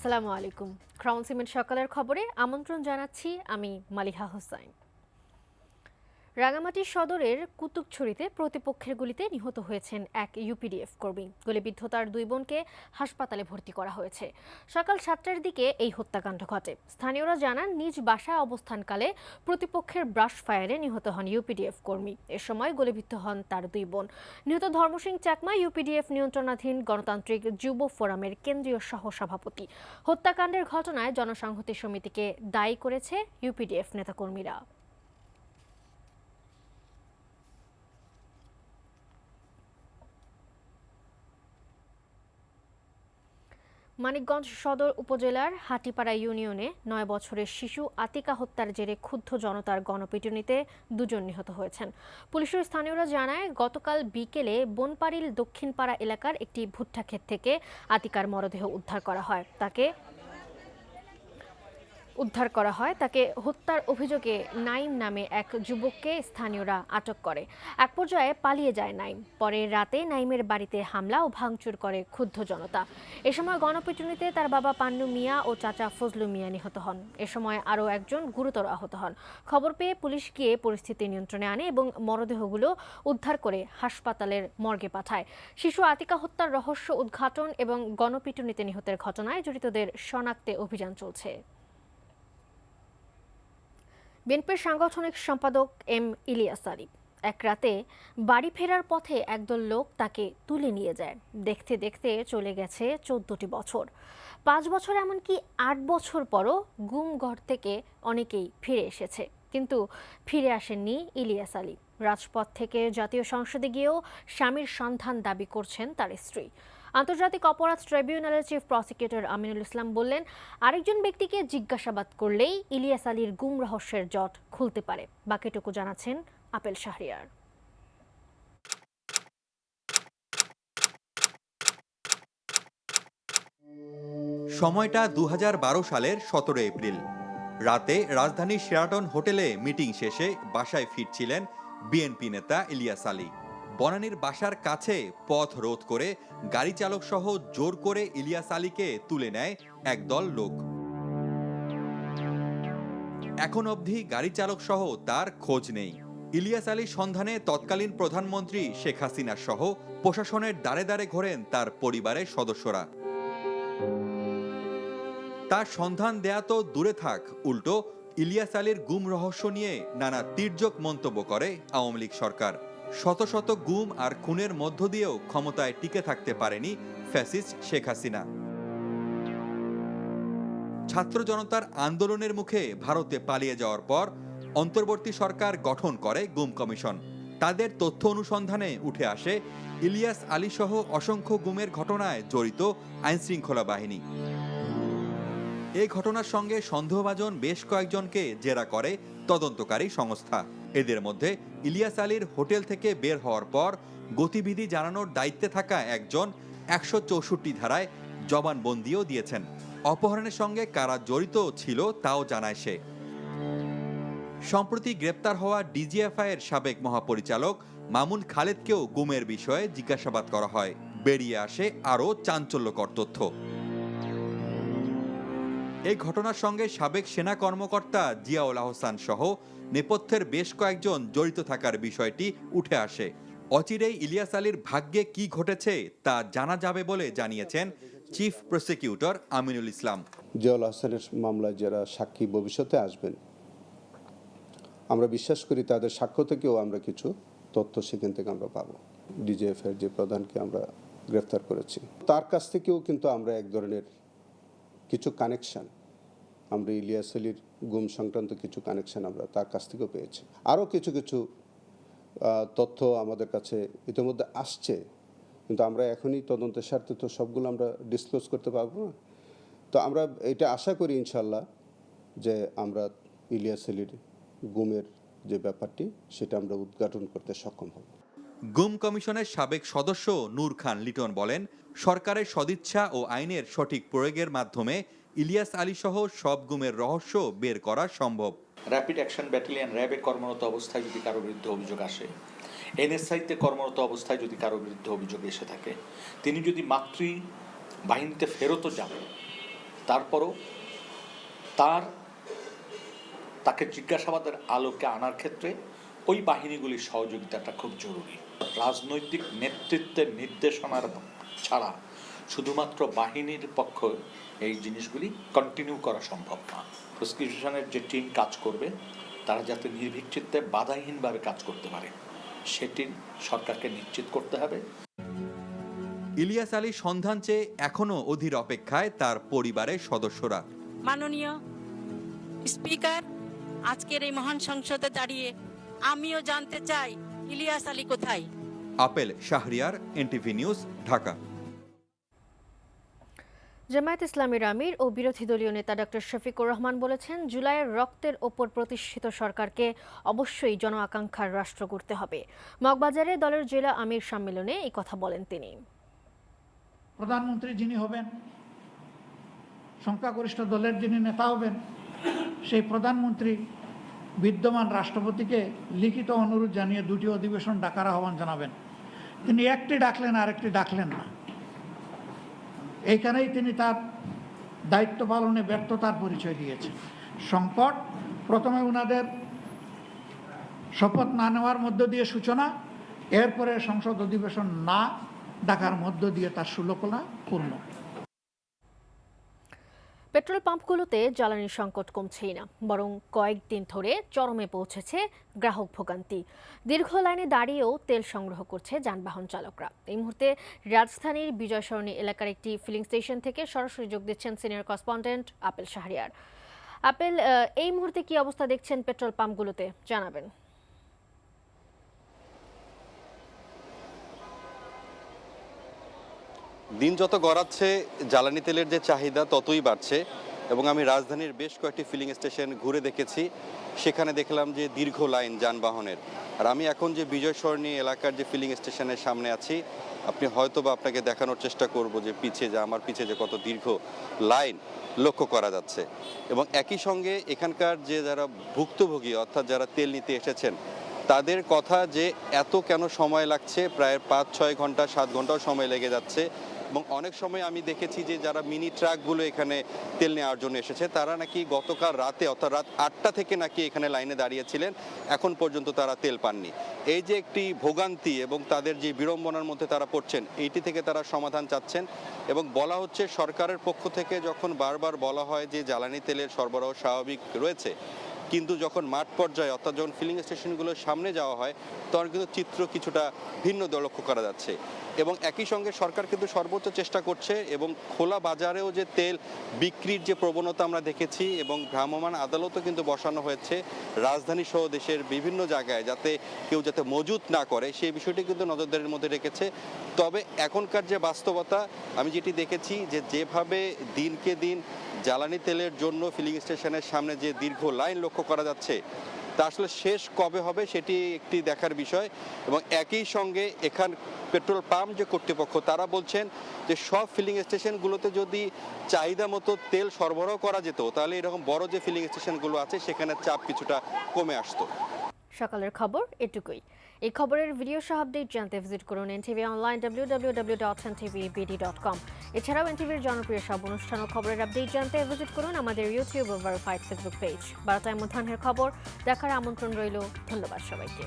আসসালামু আলাইকুম। Crown cement সকালের খবরে আমন্ত্রণ জানাচ্ছি আমি মালিহা হোসাইন। রাঙামাটি সদরের কুতুবছড়িতে প্রতিপক্ষের গুলিতে নিহত হয়েছেন এক ইউপিডিএফ কর্মী। গুলিবিদ্ধ তার দুই বোনকে হাসপাতালে ভর্তি করা হয়েছে। সকাল 7টার দিকে এই হত্যাকাণ্ড ঘটে। স্থানীয়রা জানান নিজ বাসায় অবস্থানকালে প্রতিপক্ষের ব্রাশ ফায়ারে নিহত হন ইউপিডিএফ কর্মী। এ সময় গুলিবিদ্ধ হন তার দুই বোন। নিহত ধর্মসিং চাকমা ইউপিডিএফ নিয়ন্ত্রণাধীন গণতান্ত্রিক যুব ফোরামের কেন্দ্রীয় সহসভাপতি। হত্যাকাণ্ডের ঘটনায় জনসংহতি সমিতিকে দায়ী করেছে ইউপিডিএফ নেতাকর্মীরা। মানিকগঞ্জ সদর উপজেলার হাটিপাড়া ইউনিয়নে ৯ বছরের শিশু আতিকা হত্যার জেরে ক্ষুব্ধ জনতার গণপিটুনিতে দুজন নিহত হয়েছেন। পুলিশের স্থানীয়রা জানায়, গতকাল বিকেলে বনপাড়িল দক্ষিণপাড়া এলাকার একটি ভুট্টা ক্ষেত থেকে আতিকার মরদেহ উদ্ধার করা হয়। তাকে হত্যার অভিযোগে নাইম নামে এক যুবককে স্থানীয়রা আটক করে। এক পর্যায়ে পালিয়ে যায় নাইম। পরে রাতে নাইমের বাড়িতে হামলা ও ভাঙচুর করে ক্ষুব্ধ জনতা। এ সময় গণপিটুনিতে তার বাবা পান্নু মিয়া ও চাচা ফজলু মিয়া নিহত হন। এ সময় আরও একজন গুরুতর আহত হন। খবর পেয়ে পুলিশ গিয়ে পরিস্থিতি নিয়ন্ত্রণে আনে এবং মরদেহগুলো উদ্ধার করে হাসপাতালের মর্গে পাঠায়। শিশু আতিকা হত্যার রহস্য উদ্ঘাটন এবং গণপিটুনিতে নিহতের ঘটনায় জড়িতদের শনাক্তে অভিযান চলছে। বিএনপির সাংগঠনিক সম্পাদক এম ইলিয়াস আলী এক রাতে বাড়ি ফেরার পথে একদল লোক তাকে তুলে নিয়ে যায়। দেখতে দেখতে চলে গেছে 14টি বছর। 5 বছর এমনকি 8 বছর পরও গুম ঘর থেকে অনেকেই ফিরে এসেছে, কিন্তু ফিরে আসেননি ইলিয়াস আলী। রাজপথ থেকে জাতীয় সংসদে গিয়েও স্বামীর সন্ধান দাবি করছেন তার স্ত্রী। আন্তর্জাতিক অপরাধ ট্রাইব্যুনালের চিফ প্রসিকিউটর আমিনুল ইসলাম বললেন, আরেকজন ব্যক্তিকে জিজ্ঞাসাবাদ করলেই ইলিয়াস আলীর গুম রহস্যের জট খুলতে পারে। বাকিটুকু জানাচ্ছেন আপেল শাহরিয়ার। সময়টা 2012 সালের 17 এপ্রিল। রাতে রাজধানীর শেরাটন হোটেলে মিটিং শেষে বাসায় ফিরছিলেন বিএনপি নেতা ইলিয়াস আলী। বনানীর বাসার কাছে পথ রোধ করে গাড়ি চালক সহ জোর করে ইলিয়াস আলীকে তুলে নেয় একদল লোক। এখন অবধি গাড়ি চালক সহ তার খোঁজ নেই। ইলিয়াস আলীর সন্ধানে তৎকালীন প্রধানমন্ত্রী শেখ হাসিনা সহ প্রশাসনের দ্বারে দ্বারে ঘোরেন তার পরিবারের সদস্যরা। তার সন্ধান দেয়া তো দূরে থাক, উল্টো ইলিয়াস আলীর গুম রহস্য নিয়ে নানা তির্যক মন্তব্য করে আওয়ামী লীগ সরকার। শত শত গুম আর খুনের মধ্য দিয়েও ক্ষমতায় টিকে থাকতে পারেনি ফ্যাসিস্ট শেখ হাসিনা। ছাত্র জনতার আন্দোলনের মুখে ভারতে পালিয়ে যাওয়ার পর অন্তর্বর্তী সরকার গঠন করে গুম কমিশন। তাদের তথ্য অনুসন্ধানে উঠে আসে ইলিয়াস আলী সহ অসংখ্য গুমের ঘটনায় জড়িত আইনশৃঙ্খলা বাহিনী। এই ঘটনার সঙ্গে সন্দেহভাজন বেশ কয়েকজনকে জেরা করে তদন্তকারী সংস্থা। এদের মধ্যে ইলিয়াস আলীর হোটেল থেকে বের হওয়ার পর গতিবিধি জানানোর দায়িত্বে থাকা একজন 164 ধারায় জবানবন্দিও দিয়েছেন। অপহরণের সঙ্গে কারা জড়িত ছিল তাও জানায় সে। সম্প্রতি গ্রেপ্তার হওয়া ডিজিএফআই এর সাবেক মহাপরিচালক মামুন খালেদকেও গুমের বিষয়ে জিজ্ঞাসাবাদ করা হয়। বেরিয়ে আসে আরও চাঞ্চল্যকর তথ্য। এই ঘটনার সঙ্গে সাবেক সেনা কর্মকর্তা জিয়াউল আহসান সহ নেপথ্যের বেশ কয়েকজন জড়িত থাকার বিষয়টি উঠে আসে। অচিরেই ইলিয়াস আলীর ভাগ্যে কি ঘটেছে তা জানা যাবে বলে জানিয়েছেন চিফ প্রসিকিউটর আমিনুল ইসলাম। জিয়াউল আহসানের মামলায় যারা সাক্ষী ভবিষ্যতে আসবেন, আমরা বিশ্বাস করি তাদের সাক্ষ্য থেকেও আমরা কিছু তথ্য সেখান থেকে আমরা পাবো। ডিজিএফ এর যে প্রধানকে আমরা গ্রেফতার করেছি, তার কাছ থেকেও কিন্তু আমরা এক ধরনের কিছু কানেকশন, আমরা ইলিয়াস আলীর গুম সংক্রান্ত কিছু কানেকশন আমরা তার কাছ থেকেও পেয়েছি। আরও কিছু কিছু তথ্য আমাদের কাছে ইতিমধ্যে আসছে, কিন্তু আমরা এখনই তদন্তের স্বার্থে তো সবগুলো আমরা ডিসক্লোজ করতে পারবো না। তো আমরা এটা আশা করি ইনশাল্লাহ যে আমরা ইলিয়াস আলীর গুমের যে ব্যাপারটি সেটা আমরা উদ্ঘাটন করতে সক্ষম হব। গুম কমিশনের সাবেক সদস্য নূর খান লিটন বলেন, সরকারের সদিচ্ছা ও আইনের সঠিক প্রয়োগের মাধ্যমে ইলিয়াস আলী সহ সব গুমের রহস্য বের করা সম্ভব। র্যাপিড অ্যাকশন ব্যাটালিয়ন র্যাবে কর্মরত অবস্থায় যদি কারো বিরুদ্ধে অভিযোগ আসে, এনএসআইতে কর্মরত অবস্থায় যদি কারো বিরুদ্ধে অভিযোগ এসে থাকে, তিনি যদি মাতৃ বাহিনীতে ফেরতও যান, তারপরও তাকে জিজ্ঞাসাবাদের আলোকে আনার ক্ষেত্রে ওই বাহিনীগুলির সহযোগিতাটা খুব জরুরি। রাজনৈতিক নেতৃত্বের নির্দেশনার ছাড়া শুধুমাত্র বাহিনীর পক্ষে এই জিনিসগুলি কন্টিনিউ করা সম্ভব না। প্রসিকিউশনের যে টিম কাজ করবে তারা যাতে নির্ভীক চিত্তে বাধাহীনভাবে কাজ করতে পারে সেটি সরকারকে নিশ্চিত করতে হবে। ইলিয়াস আলীর সন্ধান চেয়ে এখনও অধীর অপেক্ষায় তার পরিবারের সদস্যরা। মাননীয় স্পিকার, আজকের এই মহান সংসদে দাঁড়িয়ে আমিও জানতে চাই ইলিয়াস আলী কোথায়। Apple Shahriar, NTV news, Dhaka. Jamaat ইসলামীর আমির ও বিরোধী দলীয় নেতা ডক্টর শফিকুর রহমান বলেছেন, জুলাইয়ের রক্তের ওপর প্রতিষ্ঠিত সরকারকে অবশ্যই জন আকাঙ্ক্ষার রাষ্ট্র করতে হবে। মগবাজারে দলের জেলা আমির সম্মেলনে এই কথা বলেন তিনি। প্রধানমন্ত্রী যিনি হবেন, সংখ্যাগরিষ্ঠ দলের যিনি নেতা হবেন, সেই প্রধানমন্ত্রী বিদ্যমান রাষ্ট্রপতিকে লিখিত অনুরোধ জানিয়ে দুটি অধিবেশন ডাকার আহ্বান জানাবেন। তিনি একটি ডাকলেন, আরেকটি ডাকলেন না। এইখানেই তিনি তার দায়িত্ব পালনে ব্যর্থতার পরিচয় দিয়েছেন। সংকট প্রথমে ওনাদের শপথ না নেওয়ার মধ্য দিয়ে সূচনা, এরপরে সংসদ অধিবেশন না ডাকার মধ্য দিয়ে তার সুলকলা পূর্ণ। পেট্রোল পাম্পগুলোতে জ্বালানি সংকট কমছেই না, বরং কয়েকদিন ধরে চরমে পৌঁছেছে গ্রাহক ভোগান্তি। দীর্ঘ লাইনে দাঁড়িয়েও তেল সংগ্রহ করছে যানবাহন চালকরা। এই মুহূর্তে রাজধানীর বিজয় সরণি এলাকার একটি ফিলিং স্টেশন থেকে সরাসরি যোগ দিচ্ছেন senior correspondent apple Shahriar. Apple, এই মুহূর্তে কি অবস্থা দেখছেন পেট্রোল পাম্পগুলোতে, জানাবেন। দিন যত গড়াচ্ছে জ্বালানি তেলের যে চাহিদা ততই বাড়ছে এবং আমি রাজধানীর বেশ কয়েকটি ফিলিং স্টেশন ঘুরে দেখেছি। সেখানে দেখলাম যে দীর্ঘ লাইন যানবাহনের। আর আমি এখন যে বিজয় সরণি এলাকার যে ফিলিং স্টেশনের সামনে আছি, আপনি হয়তোবা আপনাকে দেখানোর চেষ্টা করব যে আমার পিছে যে কত দীর্ঘ লাইন লক্ষ্য করা যাচ্ছে। এবং একই সঙ্গে এখানকার যে যারা ভুক্তভোগী অর্থাৎ যারা তেল নিতে এসেছেন তাদের কথা যে এত কেন সময় লাগছে, প্রায় 5-6 ঘন্টা 7 ঘন্টাও সময় লেগে যাচ্ছে। এবং অনেক সময় আমি দেখেছি যে যারা মিনি ট্রাকগুলো এখানে তেল নেওয়ার জন্য এসেছে তারা নাকি গতকাল রাতে অর্থাৎ রাত 8টা থেকে নাকি এখানে লাইনে দাঁড়িয়েছিলেন, এখন পর্যন্ত তারা তেল পাননি। এই যে একটি ভোগান্তি এবং তাদের যে বিড়ম্বনার মধ্যে তারা পড়ছেন, এইটি থেকে তারা সমাধান চাচ্ছেন। এবং বলা হচ্ছে সরকারের পক্ষ থেকে যখন বারবার বলা হয় যে জ্বালানি তেলের সরবরাহ স্বাভাবিক রয়েছে, কিন্তু যখন মাঠ পর্যায়ে অর্থাৎ যখন ফিলিং স্টেশনগুলোর সামনে যাওয়া হয় তখন কিন্তু চিত্র কিছুটা ভিন্ন লক্ষ্য করা যাচ্ছে। এবং একই সঙ্গে সরকার কিন্তু সর্বোচ্চ চেষ্টা করছে এবং খোলা বাজারেও যে তেল বিক্রির যে প্রবণতা আমরা দেখেছি এবং ভ্রাম্যমাণ আদালতও কিন্তু বসানো হয়েছে রাজধানী সহ দেশের বিভিন্ন জায়গায়, যাতে কেউ যাতে মজুত না করে সেই বিষয়টি কিন্তু নজরদারির মধ্যে রেখেছে। তবে এখনকার যে বাস্তবতা আমি যেটি দেখেছি যে যেভাবে দিনকে দিন জ্বালানি তেলের জন্য ফিলিং স্টেশনের সামনে যে দীর্ঘ লাইন লক্ষ্য করা যাচ্ছে তা আসলে শেষ কবে হবে সেটি একটি দেখার বিষয়। এবং একই সঙ্গে এখান পেট্রোল পাম্প যে কর্তৃপক্ষ তারা বলছেন যে সব ফিলিং স্টেশনগুলোতে যদি চাহিদা মতো তেল সরবরাহ করা যেত তাহলে এরকম বড় যে ফিলিং স্টেশনগুলো আছে সেখানে চাপ কিছুটা কমে আসতো। সকালের খবর এটুকুই। এই খবরের ভিডিও সহ আপডেট জানতে ভিজিট করুন এনটিভি অনলাইন www.ntvbd.com। এছাড়াও এনটিভির জনপ্রিয় সব অনুষ্ঠান ও খবরের আপডেট জানতে ভিজিট করুন আমাদের ইউটিউব ও ভেরিফাইড ফেসবুক পেজ। 12টায় মধ্যাহ্নের খবর দেখার আমন্ত্রণ রইল। ধন্যবাদ সবাইকে।